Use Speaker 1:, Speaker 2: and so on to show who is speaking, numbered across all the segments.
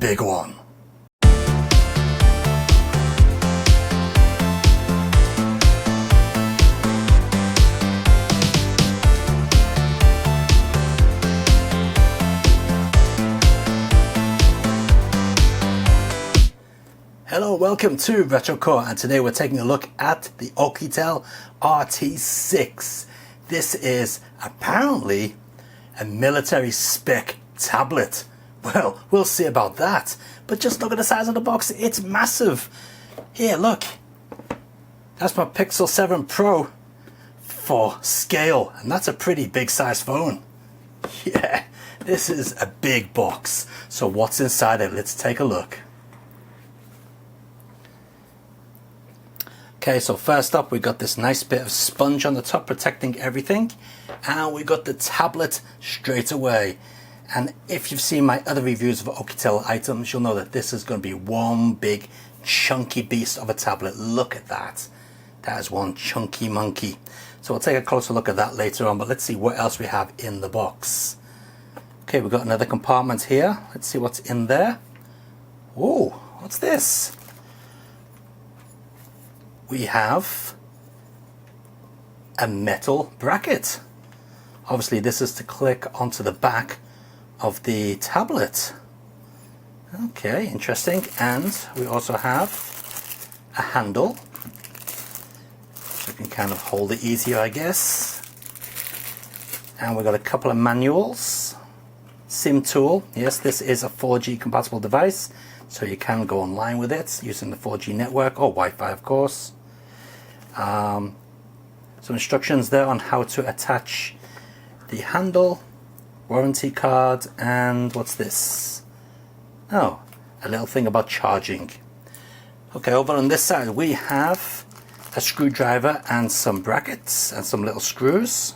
Speaker 1: big one. Hello, welcome to RetroCore, and today we're taking a look at the Oukitel RT6. This is apparently a military spec tablet. Well, we'll see about that, but just look at the size of the box. It's massive. Here, look. That's my Pixel 7 Pro for scale, and that's a pretty big size phone. Yeah, this is a big box. So what's inside it? Let's take a look. Okay, so first up we got this nice bit of sponge on the top protecting everything, and we got the tablet straight away. And if you've seen my other reviews of Oukitel items, you'll know that this is going to be one big chunky beast of a tablet. Look at that. That is one chunky monkey. So we'll take a closer look at that later on, but let's see what else we have in the box. Okay, we've got another compartment here. Let's see what's in there. Whoa, what's this? We have a metal bracket. Obviously this is to click onto the back of the tablet. Okay, interesting. And we also have a handle, so you can kind of hold it easier, I guess. And we've got a couple of manuals. SIM tool. Yes, this is a 4G compatible device, so you can go online with it using the 4G network or Wi-Fi, of course. Some instructions there on how to attach the handle, warranty card, and what's this? Oh, a little thing about charging. Okay, over on this side we have a screwdriver and some brackets and some little screws.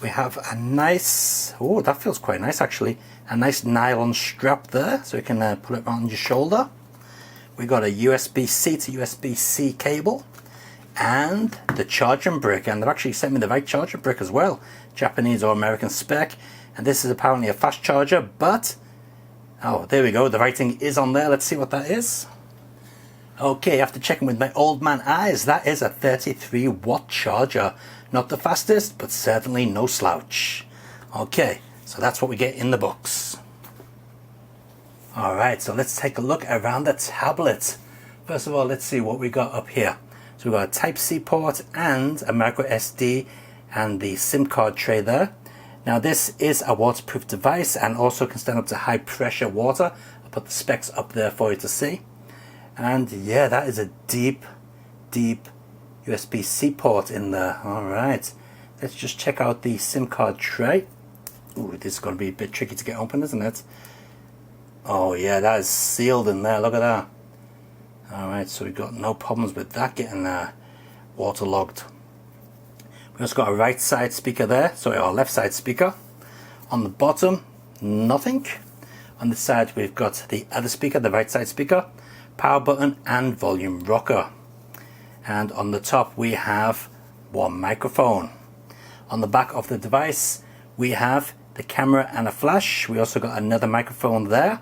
Speaker 1: We have a nice, oh, that feels quite nice actually, a nice nylon strap there, so you can put it around your shoulder. We got a USB-C to USB-C cable and the charging brick, and they've actually sent me the right charging brick as well, Japanese or American spec, and this is apparently a fast charger, but oh, there we go, the writing is on there. Let's see what that is. Okay, after checking with my old man eyes, that is a 33 watt charger. Not the fastest, but certainly no slouch. Okay, so that's what we get in the box. Alright, so let's take a look around the tablet. First of all, let's see what we got up here. So we've got a Type-C port and a micro SD and the SIM card tray there. Now this is a waterproof device and also can stand up to high pressure water. I'll put the specs up there for you to see. And yeah, that is a deep USB-C port in there. Alright, let's just check out the SIM card tray. Ooh, this is going to be a bit tricky to get open, isn't it? Oh yeah, that is sealed in there, look at that. Alright, so we've got no problems with that getting waterlogged. We've also got a right side speaker there, sorry, our left side speaker. On the bottom, nothing. On the side we've got the other speaker, the right side speaker, power button and volume rocker. And on the top we have one microphone. On the back of the device we have the camera and a flash. We also got another microphone there.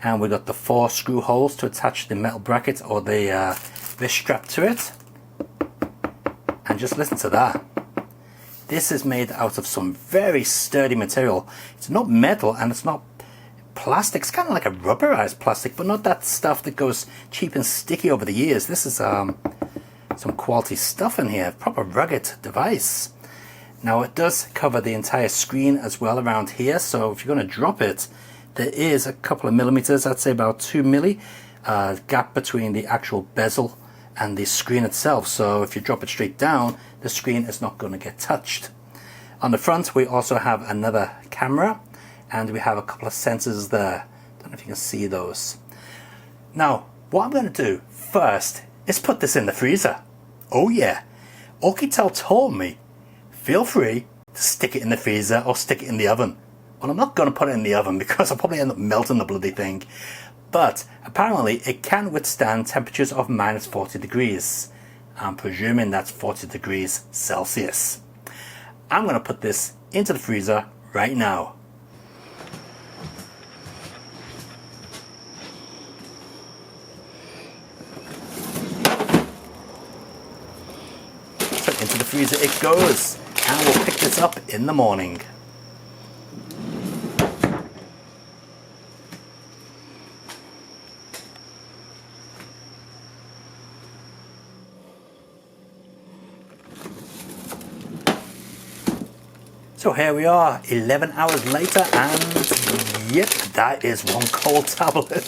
Speaker 1: And we got the 4 screw holes to attach the metal bracket or the wrist strap to it. And just listen to that. This is made out of some very sturdy material. It's not metal and it's not plastic. It's kind of like a rubberized plastic, but not that stuff that goes cheap and sticky over the years. This is some quality stuff in here. Proper rugged device. Now it does cover the entire screen as well around here, so if you're going to drop it, there is a couple of millimeters, I'd say about 2 milli, gap between the actual bezel and the screen itself. So if you drop it straight down, the screen is not going to get touched. On the front we also have another camera and we have a couple of sensors there. Don't know if you can see those. Now what I'm going to do first is put this in the freezer. Oh yeah, Oukitel told me feel free to stick it in the freezer or stick it in the oven. Well, I'm not going to put it in the oven because I'll probably end up melting the bloody thing. But apparently it can withstand temperatures of minus 40 degrees. I'm presuming that's 40 degrees Celsius. I'm going to put this into the freezer right now. Into the freezer it goes, and we'll pick this up in the morning. So here we are, 11 hours later, and yep, that is one cold tablet.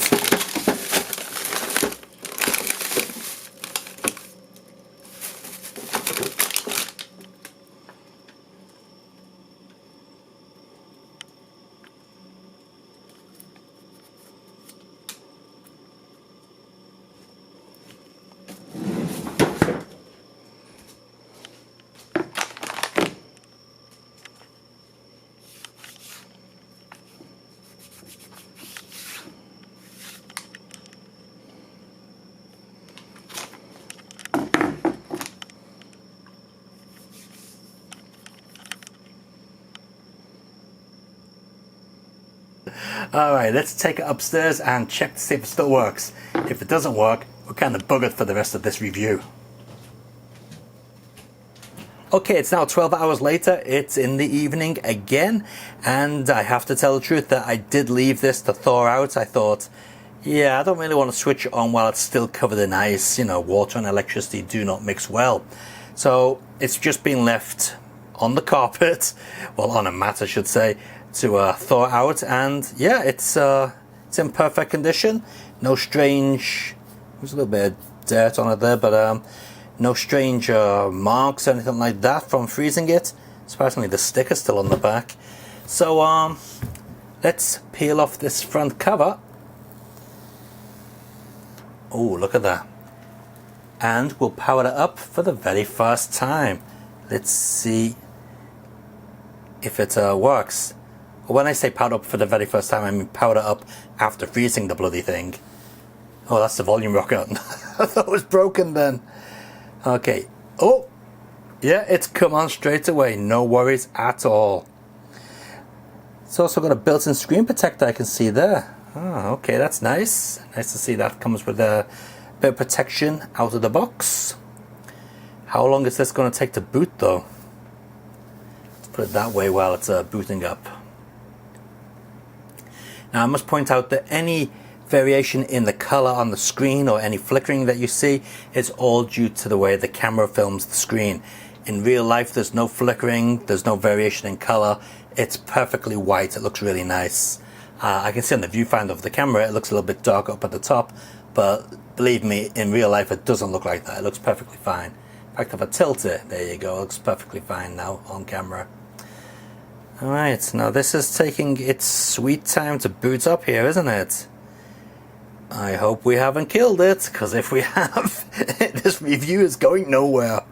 Speaker 1: Alright, let's take it upstairs and check to see if it still works. If it doesn't work, we're kind of buggered for the rest of this review. Okay, it's now 12 hours later, it's in the evening again, and I have to tell the truth that I did leave this to thaw out. I thought, yeah, I don't really want to switch it on while it's still covered in ice. You know, water and electricity do not mix well. So it's just been left on the carpet, well, on a mat I should say, to thaw out, and yeah, it's in perfect condition. No strange, there's a little bit of dirt on it there, but no strange marks or anything like that from freezing it. Surprisingly, the sticker's still on the back. So let's peel off this front cover. Oh, look at that. And we'll power it up for the very first time. Let's see if it works. When I say powered up for the very first time, I mean powered it up after freezing the bloody thing. Oh, that's the volume rocker. I thought it was broken then. Okay. Oh, yeah, it's come on straight away. No worries at all. It's also got a built-in screen protector I can see there. Oh, okay, that's nice. Nice to see that comes with a bit of protection out of the box. How long is this going to take to boot though? Let's put it that way while it's booting up. Now I must point out that any variation in the color on the screen or any flickering that you see is all due to the way the camera films the screen. In real life there's no flickering, there's no variation in color, it's perfectly white, it looks really nice. I can see on the viewfinder of the camera it looks a little bit dark up at the top, but believe me, in real life it doesn't look like that, it looks perfectly fine. In fact, if I tilt it, there you go, it looks perfectly fine now on camera. Alright, now this is taking its sweet time to boot up here, isn't it? I hope we haven't killed it, because if we have, this review is going nowhere.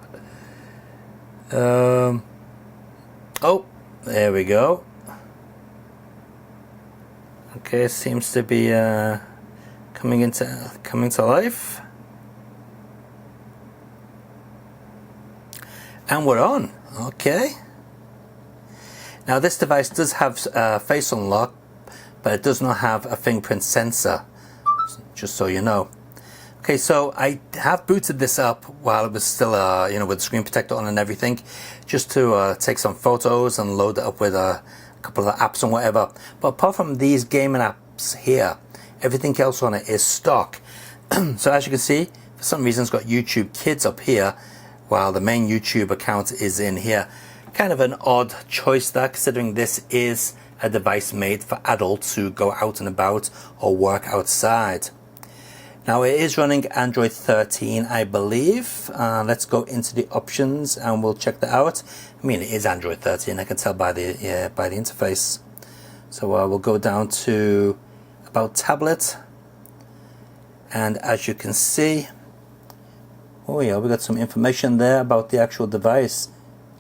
Speaker 1: Oh, there we go. Okay, seems to be coming to life. And we're on. Okay. Now this device does have face unlock, but it does not have a fingerprint sensor, just so you know. Okay, so I have booted this up while it was still, you know, with the screen protector on and everything, just to take some photos and load it up with a couple of apps and whatever. But apart from these gaming apps here, everything else on it is stock. So as you can see, for some reason it's got YouTube Kids up here, while the main YouTube account is in here. Kind of an odd choice there, considering this is a device made for adults who go out and about or work outside. Now it is running Android 13, I believe. Let's go into the options and we'll check that out. I mean, it is Android 13, I can tell by the interface. So we'll go down to About Tablet, and as you can see, oh yeah, we got some information there about the actual device.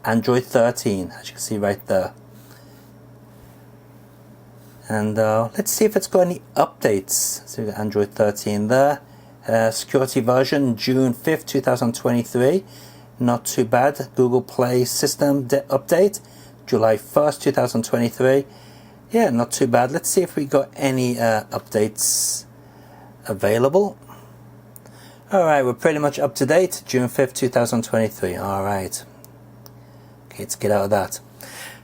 Speaker 1: Android 13, as you can see right there. And let's see if it's got any updates. So we got Android 13 there. Security version June 5th, 2023. Not too bad. Google Play system update July 1st, 2023. Yeah, not too bad. Let's see if we got any updates available. Alright, we're pretty much up to date. June 5th, 2023. Alright. Okay, let's get out of that.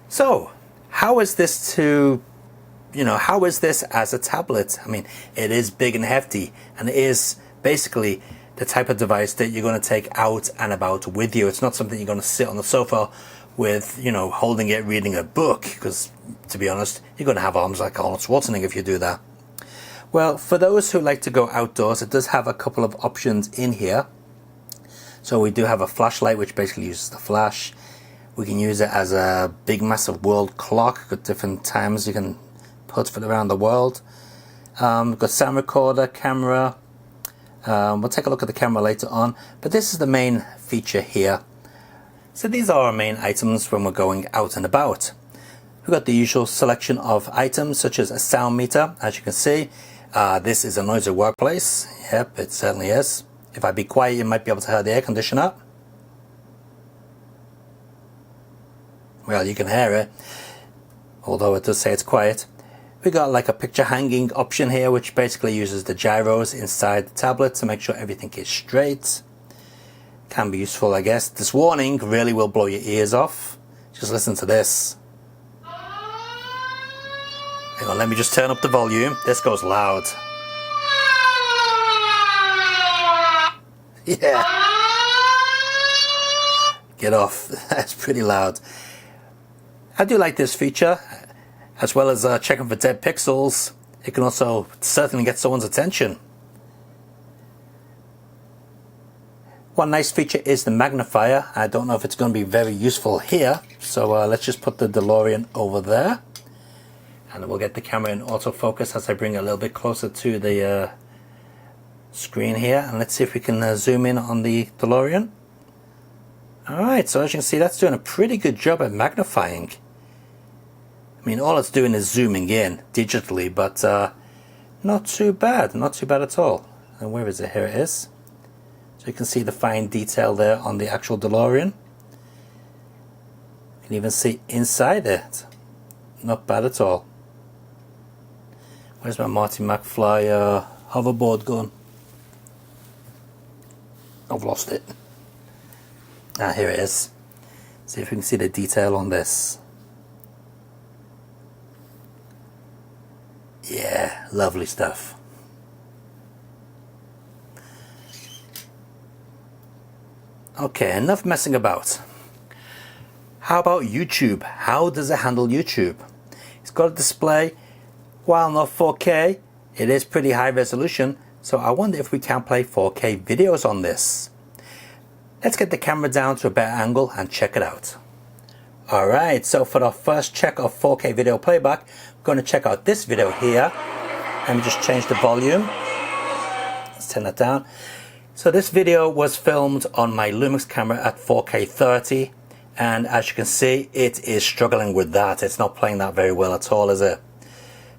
Speaker 1: So, how is this how is this as a tablet? I mean, it is big and hefty, and it is basically the type of device that you're going to take out and about with you. It's not something you're going to sit on the sofa with, holding it, reading a book, because to be honest, you're going to have arms like Arnold Schwarzenegger if you do that. Well, for those who like to go outdoors, it does have a couple of options in here. So we do have a flashlight, which basically uses the flash. We can use it as a big massive world clock. Got different times you can put for around the world. We've got sound recorder, camera. We'll take a look at the camera later on, but this is the main feature here. So these are our main items when we're going out and about. We've got the usual selection of items such as a sound meter. As you can see, this is a noisy workplace. Yep, it certainly is. If I be quiet, you might be able to hear the air conditioner. Well, you can hear it, although it does say it's quiet. We got like a picture hanging option here, which basically uses the gyros inside the tablet to make sure everything is straight. Can be useful, I guess. This warning really will blow your ears off. Just listen to this. Hang on, let me just turn up the volume. This goes loud. Yeah. Get off. That's pretty loud. I do like this feature. As well as checking for dead pixels, it can also certainly get someone's attention. One nice feature is the magnifier. I don't know if it's going to be very useful here, so let's just put the DeLorean over there. And we'll get the camera in autofocus as I bring it a little bit closer to the screen here. And let's see if we can zoom in on the DeLorean. Alright, so as you can see, that's doing a pretty good job at magnifying. I mean, all it's doing is zooming in digitally, but not too bad at all. And where is it? Here it is. So you can see the fine detail there on the actual DeLorean. You can even see inside it. Not bad at all. Where's my Marty McFly hoverboard gone? I've lost it. Ah, here it is. See if we can see the detail on this. Yeah, lovely stuff. Okay, enough messing about. How about YouTube? How does it handle YouTube? It's got a display. While not 4K, it is pretty high resolution, so I wonder if we can play 4K videos on this. Let's get the camera down to a better angle and check it out. Alright, so for our first check of 4K video playback, we're going to check out this video here. Let me just change the volume. Let's turn that down. So this video was filmed on my Lumix camera at 4K 30, and as you can see, it is struggling with that. It's not playing that very well at all, is it?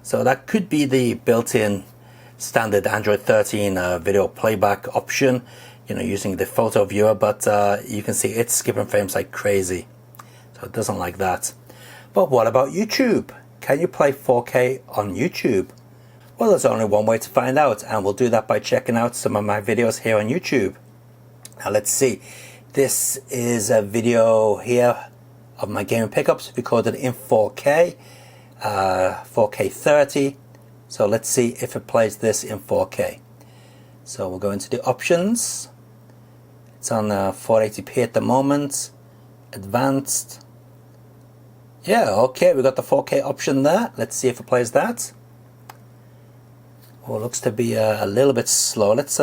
Speaker 1: So that could be the built-in standard Android 13 video playback option, using the photo viewer, but you can see it's skipping frames like crazy. So it doesn't like that. But what about YouTube? Can you play 4K on YouTube? Well, there's only one way to find out, and we'll do that by checking out some of my videos here on YouTube. Now let's see. This is a video here of my gaming pickups recorded in 4K, 4K 30. So let's see if it plays this in 4K. So we'll go into the options. It's on 480p at the moment. Advanced. Yeah, okay, we got the 4K option there. Let's see if it plays that. Oh, it looks to be a little bit slow. Let's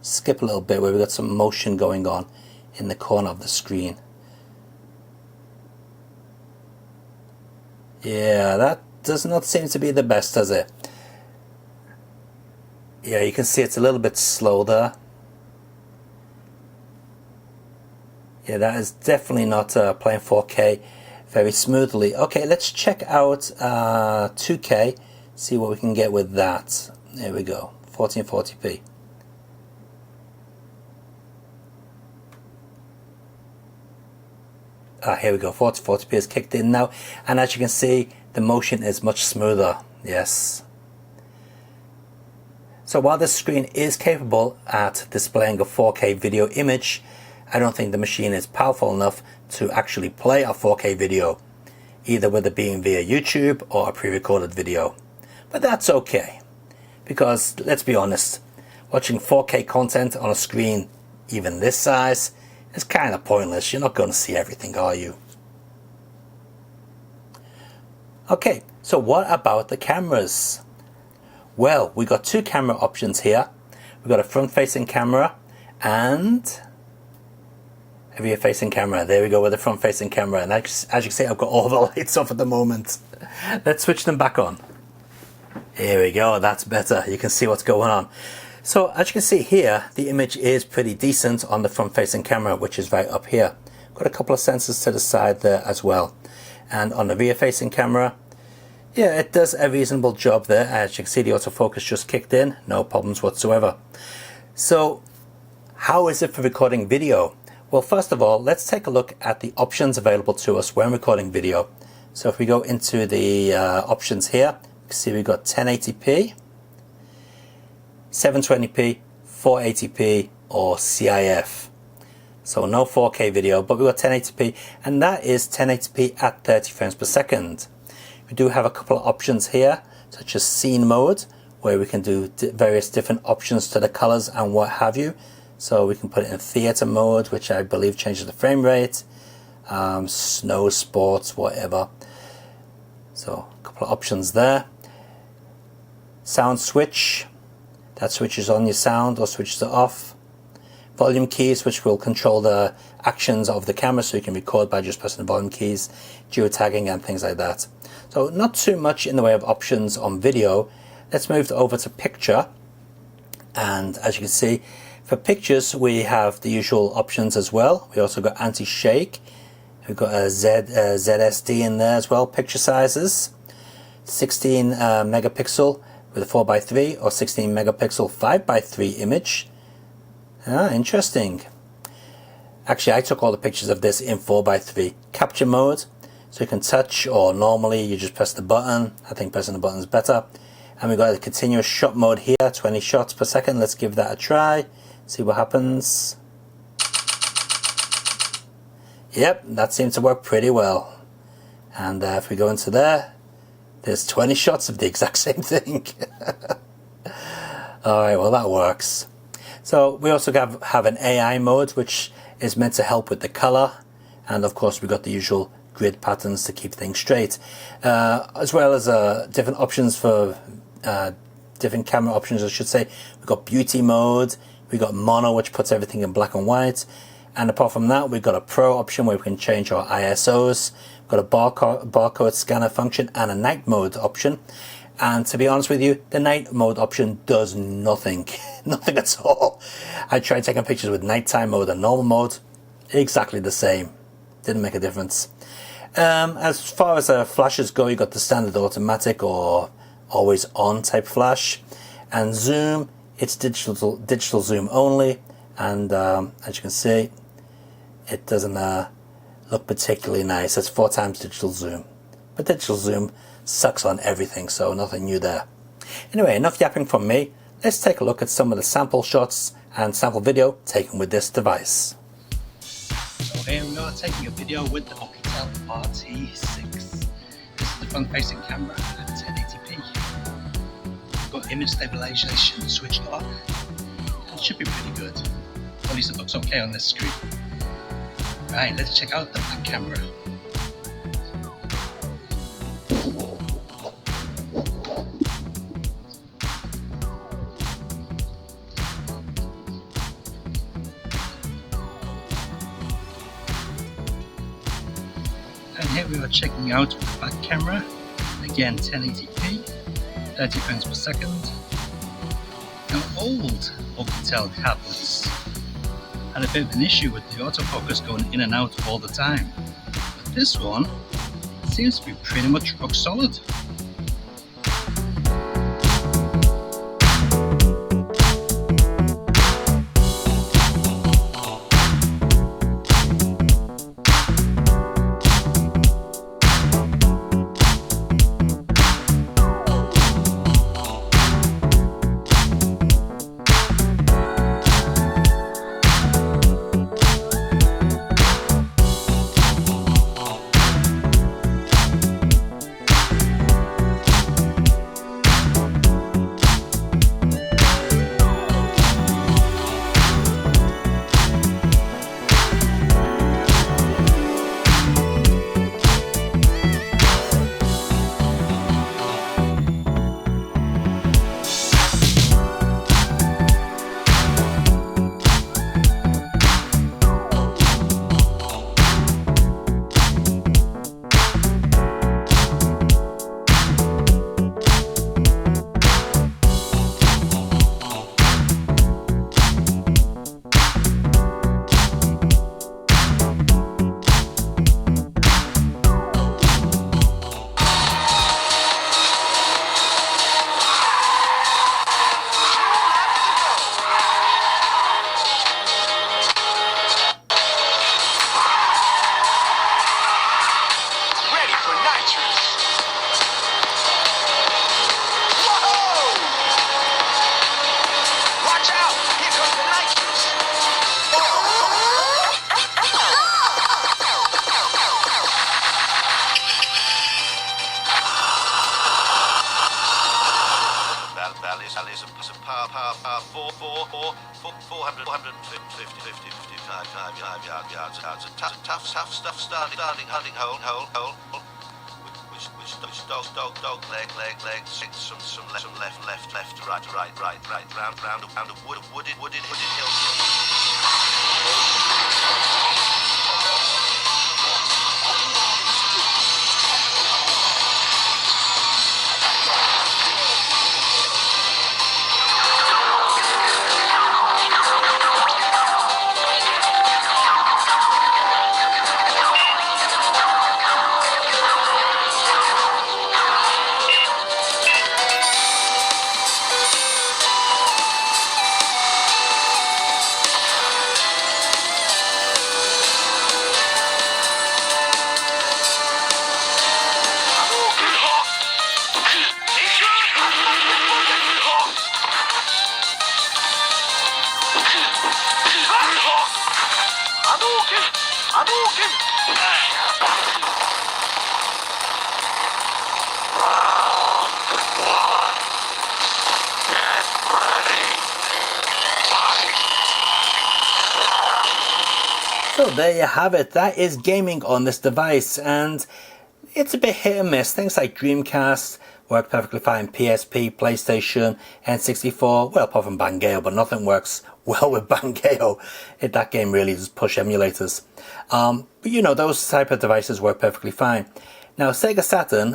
Speaker 1: skip a little bit where we got some motion going on in the corner of the screen. Yeah, that does not seem to be the best, does it? Yeah, you can see it's a little bit slow there. Yeah, that is definitely not playing 4K very smoothly. Okay, let's check out 2K, see what we can get with that. There we go, 1440p. Here we go, 1440p is kicked in now, and as you can see, the motion is much smoother. Yes. So while this screen is capable at displaying a 4K video image, I don't think the machine is powerful enough to actually play a 4K video, either with it being via YouTube or a pre-recorded video. But that's okay, because let's be honest, watching 4K content on a screen even this size is kind of pointless. You're not going to see everything, are you? Okay, so what about the cameras? Well, we got two camera options here. We've got a front-facing camera and a rear-facing camera. There we go with the front-facing camera. And as you can see, I've got all the lights off at the moment. Let's switch them back on. Here we go, that's better. You can see what's going on. So as you can see here, the image is pretty decent on the front-facing camera, which is right up here. Got a couple of sensors to the side there as well. And on the rear-facing camera, yeah, it does a reasonable job there. As you can see, the autofocus just kicked in, no problems whatsoever. So how is it for recording video? Well, first of all, let's take a look at the options available to us when recording video. So if we go into the options here, you can see we've got 1080p, 720p, 480p, or CIF. So no 4K video, but we've got 1080p, and that is 1080p at 30 frames per second. We do have a couple of options here, such as scene mode, where we can do various different options to the colors and what have you. So we can put it in theater mode, which I believe changes the frame rate, snow sports, whatever. So a couple of options there. Sound switch, that switches on your sound or switches it off. Volume keys, which will control the actions of the camera, so you can record by just pressing the volume keys, geotagging and things like that. So not too much in the way of options on video. Let's move over to picture. And as you can see, for pictures, we have the usual options as well. We also got anti-shake. We've got a ZSD in there as well. Picture sizes, 16 megapixel with a 4:3 or 16 megapixel 5:3 image. Interesting. Actually, I took all the pictures of this in 4:3 capture mode, so you can touch, or normally you just press the button. I think pressing the button is better. And we've got a continuous shot mode here, 20 shots per second. Let's give that a try, see what happens. Yep, that seems to work pretty well. And if we go into there, there's 20 shots of the exact same thing. Alright, well that works. So we also have an AI mode, which is meant to help with the color, and of course we've got the usual grid patterns to keep things straight, as well as different options for different camera options, I should say. We've got beauty mode, we've got mono, which puts everything in black and white, and apart from that we've got a pro option where we can change our ISOs. We've got a barcode scanner function and a night mode option. And to be honest with you, the night mode option does nothing. Nothing at all. I tried taking pictures with nighttime mode and normal mode. Exactly the same. Didn't make a difference. As far as flashes go, you got the standard automatic or always on type flash. And zoom, it's digital zoom only. And as you can see, it doesn't look particularly nice. It's 4 times digital zoom. But digital zoom sucks on everything, so nothing new there. Anyway, enough yapping from me. Let's take a look at some of the sample shots and sample video taken with this device. So here we are taking a video with the Oukitel RT6. This is the front-facing camera at 1080p. We've got image stabilization switched on. It should be pretty good. At least it looks okay on this screen. Right, let's check out the back camera. And here we are checking out the back camera, again 1080p, 30 frames per second. Now old Oukitel tablets had a bit of an issue with the autofocus going in and out all the time, but this one seems to be pretty much rock solid.
Speaker 2: yards, tough stuff starting hunting hole, which dog leg, some left, right, round a wooded hill.
Speaker 1: So there you have it. That is gaming on this device, and it's a bit hit and miss. Things like Dreamcast work perfectly fine, PSP, PlayStation, N64, well, apart from Bangai-O, but nothing works well with Bangai-O. That game really just push emulators. But you know, those type of devices work perfectly fine. Now, Sega Saturn,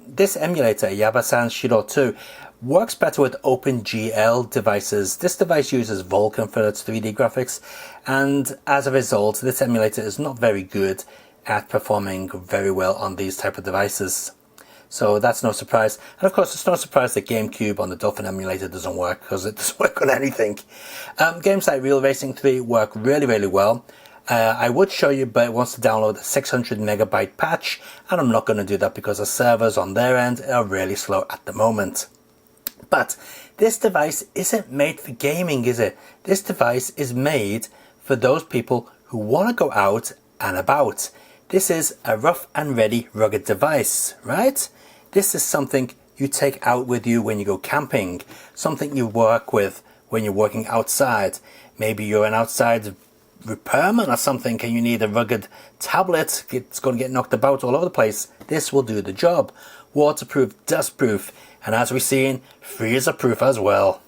Speaker 1: this emulator, Yabasan Shiro 2, works better with OpenGL devices. This device uses Vulkan for its 3D graphics, and as a result, this emulator is not very good at performing very well on these type of devices. So that's no surprise. And of course, it's no surprise that GameCube on the Dolphin emulator doesn't work, because it doesn't work on anything. Games like Real Racing 3 work really well. I would show you, but it wants to download a 600 megabyte patch, and I'm not going to do that because the servers on their end are really slow at the moment. But this device isn't made for gaming, is it? This device is made for those people who want to go out and about. This is a rough and ready rugged device, right? This is something you take out with you when you go camping, something you work with when you're working outside. Maybe you're an outside repairman or something and you need a rugged tablet. It's going to get knocked about all over the place. This will do the job. Waterproof, dustproof, and as we've seen, freezer-proof as well.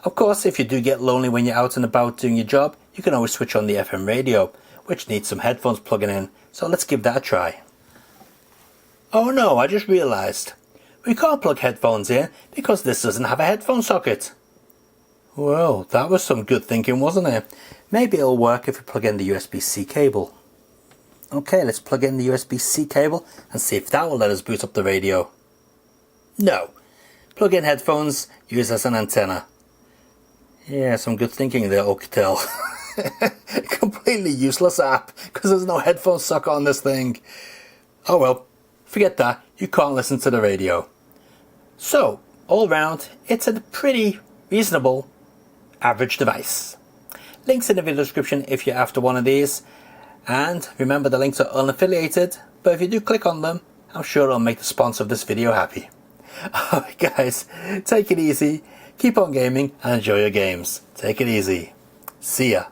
Speaker 1: Of course, if you do get lonely when you're out and about doing your job, you can always switch on the FM radio, which needs some headphones plugging in, so let's give that a try. Oh no, I just realised. We can't plug headphones in because this doesn't have a headphone socket. Well, that was some good thinking, wasn't it? Maybe it'll work if we plug in the USB-C cable. Okay, let's plug in the USB-C cable and see if that will let us boot up the radio. No. Plug in headphones, use as an antenna. Yeah, some good thinking there, Oukitel. Completely useless app, because there's no headphone socket on this thing. Oh well, forget that, you can't listen to the radio. So, all round, it's a pretty reasonable, average device. Links in the video description if you're after one of these. And remember, the links are unaffiliated, but if you do click on them, I'm sure it'll make the sponsor of this video happy. Alright guys, take it easy, keep on gaming and enjoy your games. Take it easy. See ya.